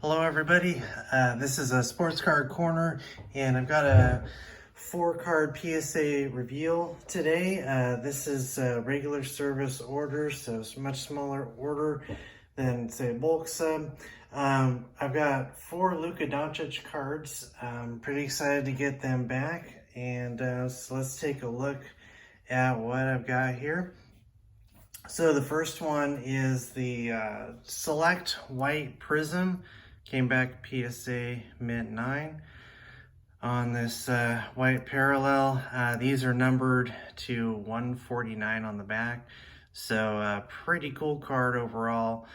Hello everybody, this is a Sports Card Corner and I've got a 4-card PSA reveal today. This is a regular service order, so it's a much smaller order than say a bulk sub. I've got 4 Luka Doncic cards. I'm pretty excited to get them back, and so let's take a look at what I've got here. So the first one is the Select White Prism. Came back PSA Mint 9 on this white parallel. These are numbered to 149 on the back. So pretty cool card overall.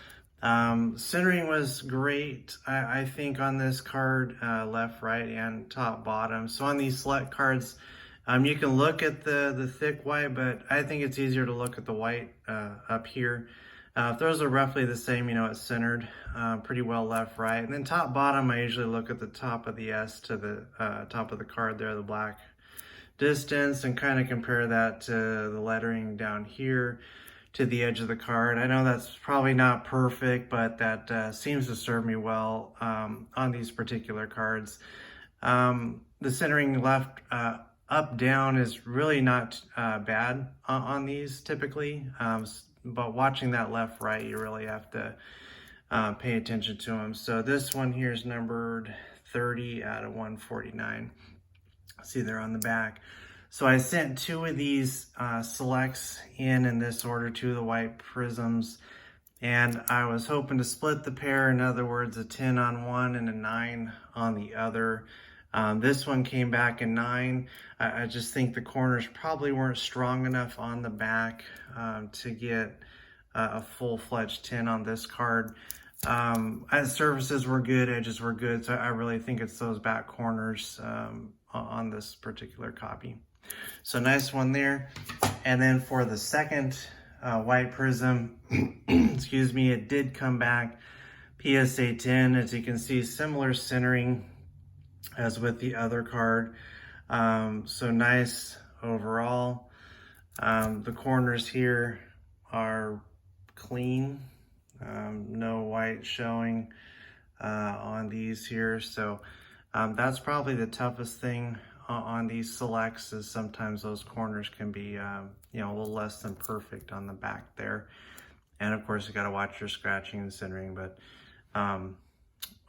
Centering was great, I think, on this card, left, right, and top, bottom. So on these select cards, you can look at the thick white, but I think it's easier to look at the white up here. If those are roughly the same, you know, it's centered pretty well left, right. And then top, bottom, I usually look at the top of the S to the top of the card there, the black distance, and kind of compare that to the lettering down here to the edge of the card. I know that's probably not perfect, but that seems to serve me well on these particular cards. The centering left, up, down is really not bad on these typically. But watching that left, right, you really have to pay attention to them. So this one here is numbered 30 out of 149. See there on the back. So I sent 2 of these selects in this order, 2 of the white prisms. And I was hoping to split the pair. In other words, a 10 on one and a 9 on the other. This one came back in 9. I just think the corners probably weren't strong enough on the back to get a full-fledged 10 on this card. Surfaces were good, edges were good, so I really think it's those back corners on this particular copy. So nice one there. And then for the second white prism, excuse me, it did come back PSA 10. As you can see, similar centering as with the other card. So nice overall. The corners here are clean, no white showing on these here. So that's probably the toughest thing on these selects, is sometimes those corners can be you know, a little less than perfect on the back there. And of course you got to watch your scratching and centering, but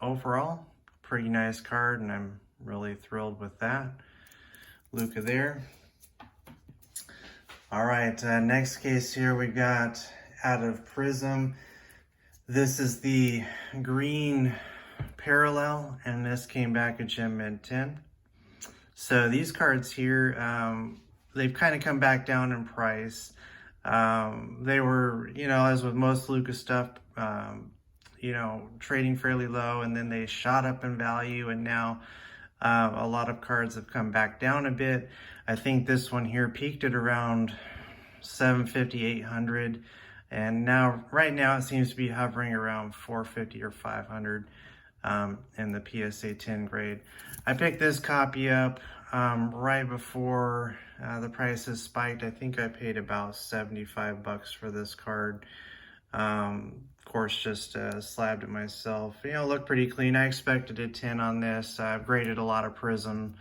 overall pretty nice card, and I'm really thrilled with that. Luka there. All right, next case here we got out of Prism. This is the green parallel, and this came back at Gem Mint 10. So these cards here, they've kind of come back down in price. They were, you know, as with most Luka stuff, you know, trading fairly low, and then they shot up in value, and now a lot of cards have come back down a bit. I think this one here peaked at around 750, 800, and now right now it seems to be hovering around 450 or 500 in the PSA 10 grade. I picked this copy up right before the prices spiked. I think I paid about 75 bucks for this card. Of course, just slabbed it myself. You know, looked pretty clean. I expected a 10 on this. I've graded a lot of Prism,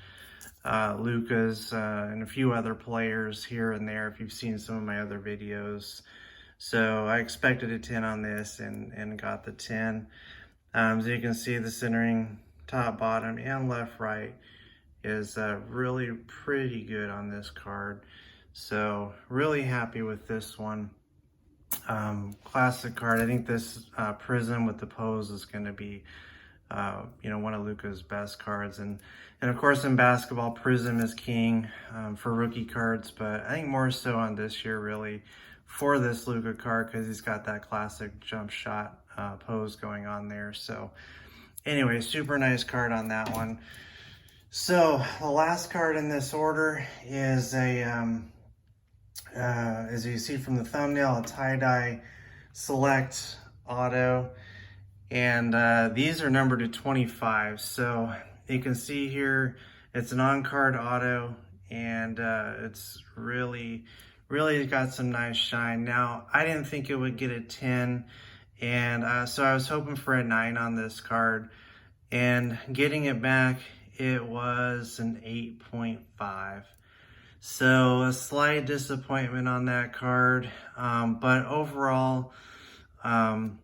Lukas, and a few other players here and there if you've seen some of my other videos. So I expected a 10 on this and got the 10. So you can see the centering top, bottom, and left, right is really pretty good on this card. So really happy with this one. Classic card. I think this Prism with the pose is going to be you know, one of Luka's best cards, and of course in basketball Prism is king for rookie cards, but I think more so on this year really for this Luka card, because he's got that classic jump shot pose going on there. So anyway, super nice card on that one. So the last card in this order is a as you see from the thumbnail, a tie-dye select auto, and these are numbered to 25. So you can see here it's an on-card auto, and it's really got some nice shine. Now I didn't think it would get a 10, And so I was hoping for a 9 on this card, and getting it back, it was an 8.5. So a slight disappointment on that card, but overall, um,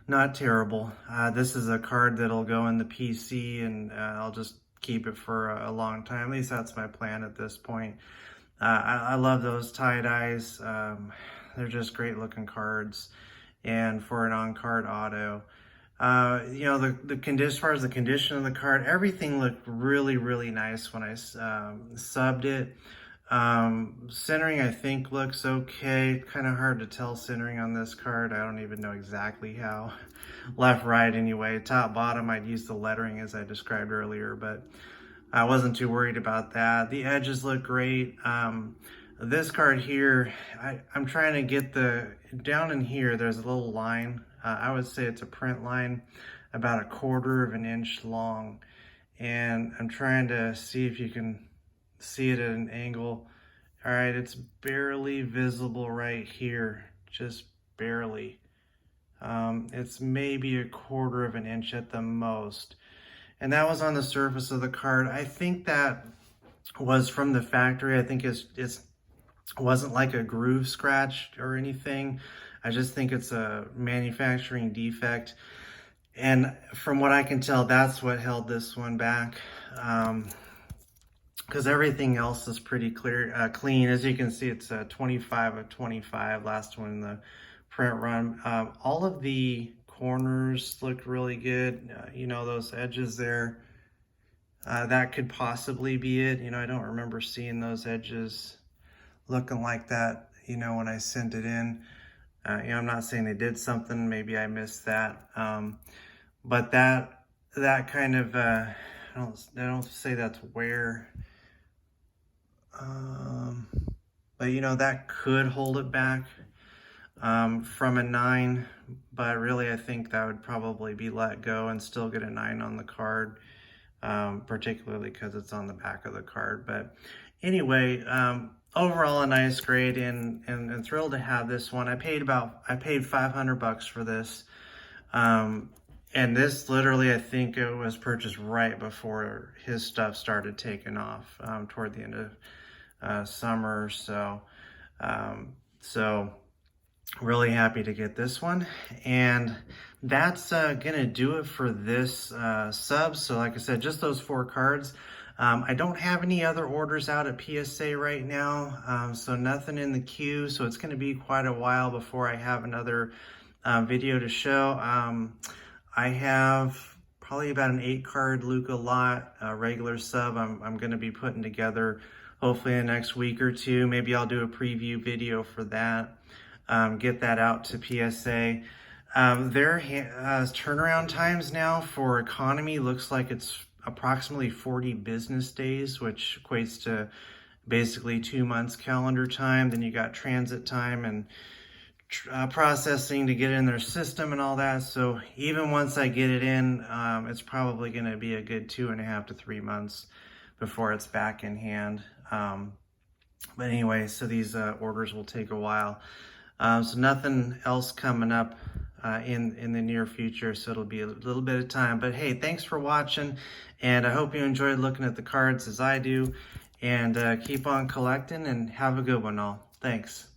not terrible. This is a card that'll go in the PC, and I'll just keep it for a long time. At least that's my plan at this point. I love those tie-dyes. They're just great looking cards. And for an on-card auto, you know, as far as the condition of the card, everything looked really, really nice when I subbed it. Centering, I think, looks okay. Kind of hard to tell centering on this card. I don't even know exactly how. Left, right, anyway. Top, bottom, I'd use the lettering as I described earlier, but I wasn't too worried about that. The edges look great. This card here, I'm trying to get down in here, there's a little line. I would say it's a print line about 1/4 of an inch long. And I'm trying to see if you can see it at an angle. All right, it's barely visible right here, just barely. It's maybe 1/4 of an inch at the most. And that was on the surface of the card. I think that was from the factory. I think it wasn't like a groove scratch or anything. I just think it's a manufacturing defect. And from what I can tell, that's what held this one back. Because everything else is pretty clean. As you can see, it's a 25 of 25, last one in the print run. All of the corners look really good. You know, those edges there, that could possibly be it. You know, I don't remember seeing those edges looking like that, you know, when I sent it in. You know, I'm not saying they did something, maybe I missed that. But that kind of, I don't say that's wear. But you know, that could hold it back from a 9, but really I think that would probably be let go and still get a 9 on the card, particularly because it's on the back of the card. But anyway, overall a nice grade, and thrilled to have this one. I paid $500 for this. And this literally, I think it was purchased right before his stuff started taking off, toward the end of summer. So really happy to get this one. And that's gonna do it for this sub. So like I said, just those 4 cards. I don't have any other orders out at PSA right now, so nothing in the queue. So it's gonna be quite a while before I have another video to show. I have probably about an 8-card Luka lot, regular sub I'm going to be putting together hopefully in the next week or two. Maybe I'll do a preview video for that, get that out to PSA. Their turnaround times now for economy looks like it's approximately 40 business days, which equates to basically 2 months calendar time. Then you got transit time and processing to get in their system and all that. So even once I get it in, it's probably going to be a good 2.5 to 3 months before it's back in hand. But anyway, so these orders will take a while. So nothing else coming up in the near future, so it'll be a little bit of time. But hey, thanks for watching, and I hope you enjoyed looking at the cards as I do. And keep on collecting, and have a good one all. Thanks.